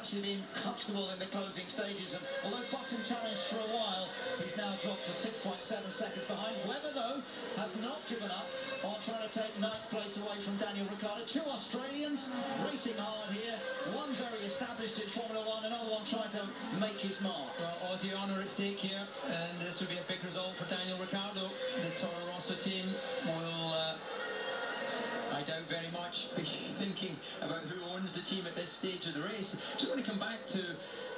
actually been comfortable in the closing stages, and although Button challenged for a while, he's now dropped to 6.7 seconds behind. Webber, though, has not given up on trying to take ninth place away from Daniel Ricciardo. Two Australians racing hard here, one very established in Formula One, another one trying to make his mark. Well, Aussie honour at stake here, and this would be a big result for Daniel Ricciardo. The Toro Rosso team will, I doubt very much, be thinking about who owns the team at this stage of the race. Just want to come back to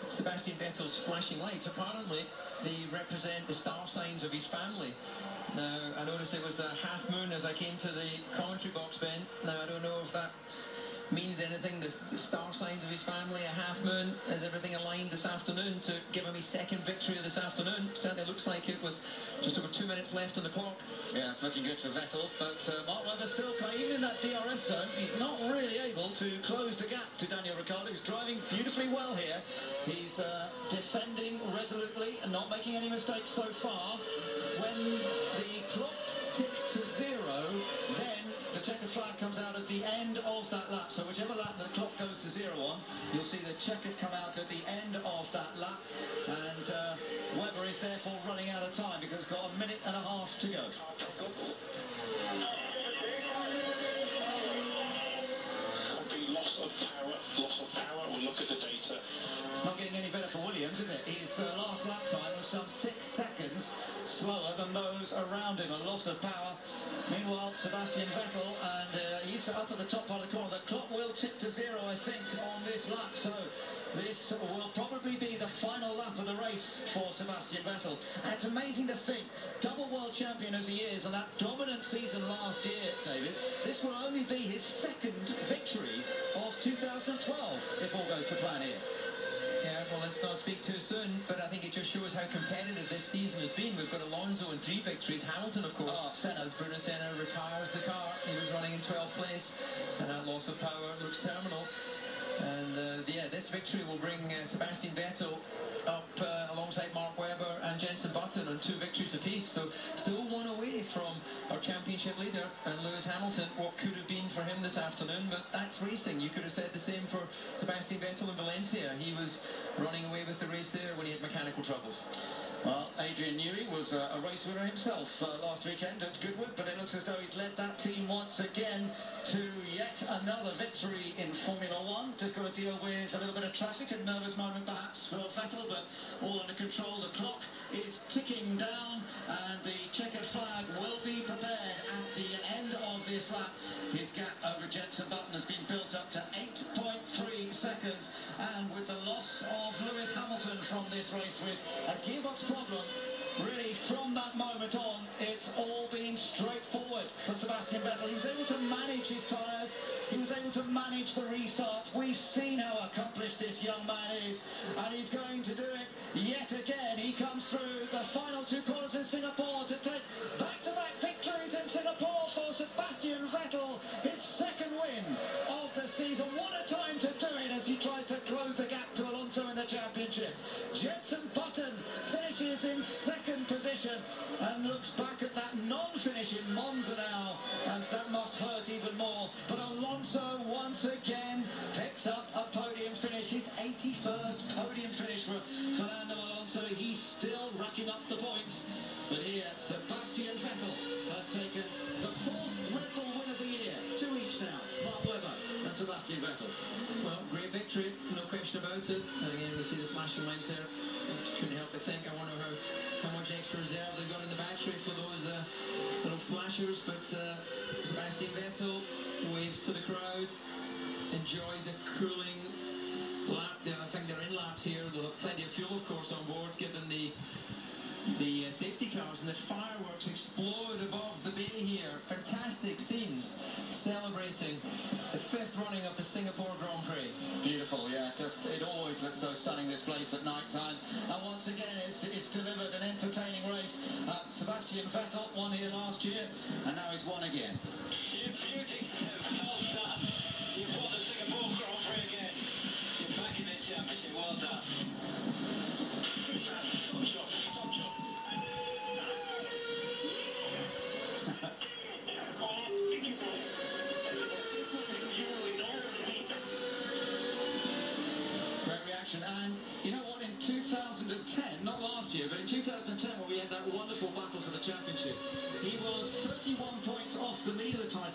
Sebastian Vettel's flashing lights. Apparently, they represent the star signs of his family. Now, I noticed it was a half moon as I came to the commentary box, Ben. Now, I don't know if that means anything. The star signs of his family, a half moon. Is everything aligned this afternoon to give him his second victory this afternoon? Certainly looks like it, with just over 2 minutes left on the clock. Yeah, it's looking good for Vettel, but Mark Webber still, even in that DRS zone, he's not really able to close the gap to Daniel Ricciardo, who's driving beautifully well here. He's defending resolutely and not making any mistakes so far. When the clock ticks to 0, then the checkered flag comes out at the end of that lap. So whichever lap the clock goes to 0 on, you'll see the checkered come out at the end of that lap. And Webber is therefore running out of time because he's got a minute and a half to go. Loss of power. We'll look at the data. It's not getting any better for Williams, is it? His last lap time was some 6 seconds slower than those around him. A loss of power. Meanwhile, Sebastian Vettel, and he's up at the top part of the corner. The clock will tick to 0, I think, on this lap. So this will probably be the final lap of the race for Sebastian Vettel. And it's amazing to think, double world champion as he is, and that dominant season last year, David, this will only be his second victory of 2012, if all goes to plan here. Yeah, well, let's not speak too soon, but I think it just shows how competitive this season has been. We've got Alonso in 3 victories, Hamilton, of course, as Bruno Senna retires the car. He was running in 12th place, and that loss of power looks terminal. And yeah, this victory will bring Sebastian Vettel up alongside Mark Webber and Jenson Button on 2 victories apiece. So still one away from our championship leader and Lewis Hamilton. What could have been for him this afternoon, but that's racing. You could have said the same for Sebastian Vettel in Valencia. He was running away with the race there when he had mechanical troubles. Well, Adrian Newey was a race winner himself last weekend at Goodwood, but it looks as though he's led that team once again to yet another victory in Formula One. Just got to deal with a little bit of traffic, a nervous moment perhaps for Vettel, but all under control. The clock is ticking down, and the checkered flag will be prepared at the end of this lap. His gap over Jenson Button has been built up to 8.3 seconds, and with the loss of Lewis Hamilton from this race with a gearbox problem, really from that moment on, it's all been straightforward for Sebastian Vettel. He was able to manage his tyres, he was able to manage the restarts. We've seen how accomplished this young man is, and he's going to do it yet again. He comes through the final 2 corners in Singapore to take back-to-back victories in Singapore for Sebastian Vettel, his second win of the season. What a time to do it as he tries to close the gap to Alonso in the championship. Jenson Button finishes in 2nd position and looks back at that non-finish in Monza now, and that must hurt even more. But Alonso once again picks up a podium finish, his 81st podium finish for Fernando Alonso. He's still racking up the points, but here Sebastian Vettel has taken the 4th Red Bull win of the year, 2 each now, Mark Webber and Sebastian Vettel. Well, great victory, no question about it. And again, we see the flashing lights there. Couldn't help but think, I wonder how much extra reserve they've got in the battery for those little flashers. But Sebastian Vettel waves to the crowd, enjoys a cooling lap. I think they're in laps here. They'll have plenty of fuel, of course, on board, given the safety cars, and the fireworks explode above the bay here. Fantastic scenes celebrating the 5th running of the Singapore Grand Prix. Beautiful, yeah, it always looks so stunning, this place at night time, and once again it's delivered an entertaining race. Sebastian Vettel won here last year, and now he's won again. You beauties, well done. You've won the Singapore Grand Prix again. You're back in this championship, well done. Top job, top job.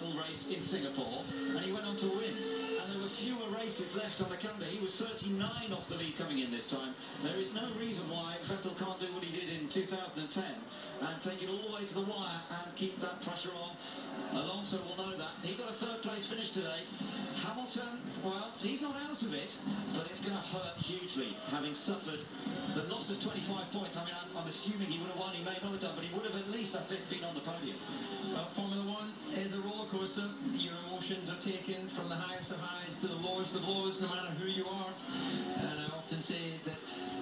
title race in Singapore, and he went on to win. And there were fewer races left on the calendar. He was 39 off the lead coming in this time. There is no reason why Vettel can't do what he did in 2010 and take it all the way to the wire and keep that pressure on. Alonso will know that. He got a third place finish today. Hamilton, well, he's not out of it, but it's going to hurt hugely, having suffered the loss of 25 points. I mean, I'm assuming he would have won, he may not have done, but he would have at least, I think, been on the podium. Well, Formula One is a roller coaster. Your emotions are taken from the highest of highs to the lowest of lows, no matter who you are. And I often say that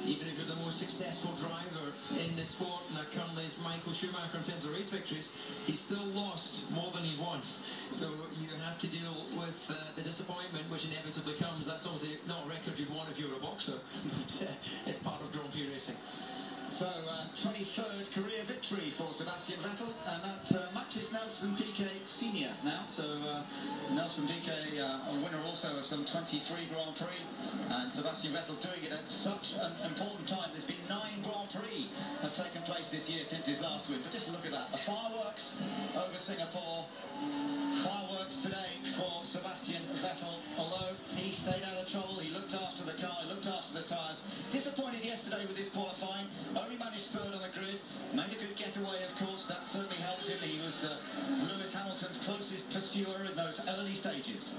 even if you're the most successful driver in this sport, and that currently is Michael Schumacher in terms of race victories, he's still lost more than he's won. So you have to deal with the disappointment which inevitably comes. That's obviously not a record you'd want if you were a boxer, but it's part of Grand Prix racing. So, 23rd career victory for Sebastian Vettel, and that matches Nelson Piquet Senior now. So, Nelson Piquet, a winner also of some 23 Grand Prix, and Sebastian Vettel doing it at such an important time. There's been 9 Grand Prix have taken place this year since his last win, but just look at that. The fireworks over Singapore, fireworks today for Sebastian Vettel, although he stayed out of trouble, he looked after the car, he looked after the tyres. Disappointed yesterday with his qualifying, only managed third on the grid, made a good getaway of course, that certainly helped him. He was Lewis Hamilton's closest pursuer in those early stages.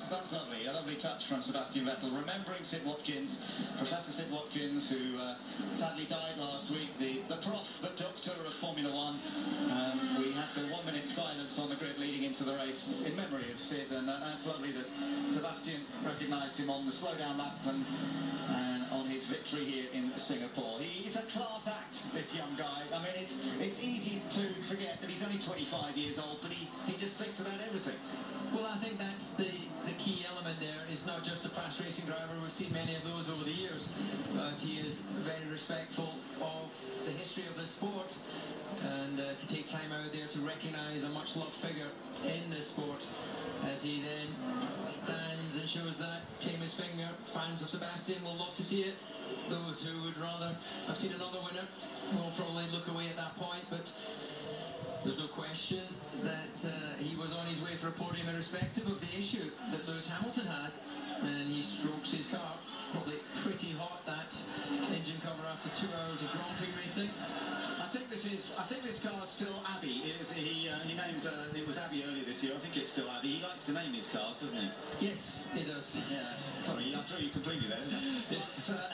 That's lovely, a lovely touch from Sebastian Vettel, remembering Sid Watkins, Professor Sid Watkins, who sadly died last week, the prof, the doctor of Formula One. We had the 1 minute silence on the grid leading into the race in memory of Sid, and it's lovely that Sebastian recognised him on the slowdown lap and on his victory here in Singapore. He's a class act, this young guy. I mean, it's easy to forget that he's only 25 years old, but he just thinks about everything. Well, I think that's the key element there. Is not just a fast racing driver. We've seen many of those over the years, but he is very respectful of the history of the sport, and to take time out there to recognise a much loved figure in this sport as he then stands and shows that famous finger. Fans of Sebastian will love to see it. Those who would rather have seen another winner will probably look away at that point, but there's no question that he was on his way for a podium irrespective of the issue that Lewis Hamilton had, and he strokes his car. Probably pretty hot, that engine cover after 2 hours of Grand Prix racing. I think this car's still Abbey. He named it was Abbey earlier this year. I think it's still Abbey. He likes to name his cars, doesn't he? Yes, he does. Yeah. Sorry, I threw you completely there, didn't I? But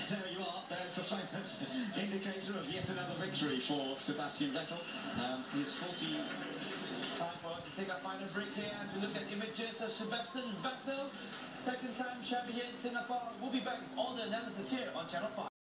there you are. There's the famous indicator of yet another victory for Sebastian Vettel. His 40. Time for us to take our final break here as we look at images of Sebastian Vettel, second-time champion in Singapore. We'll be back with all the analysis here on Channel 5.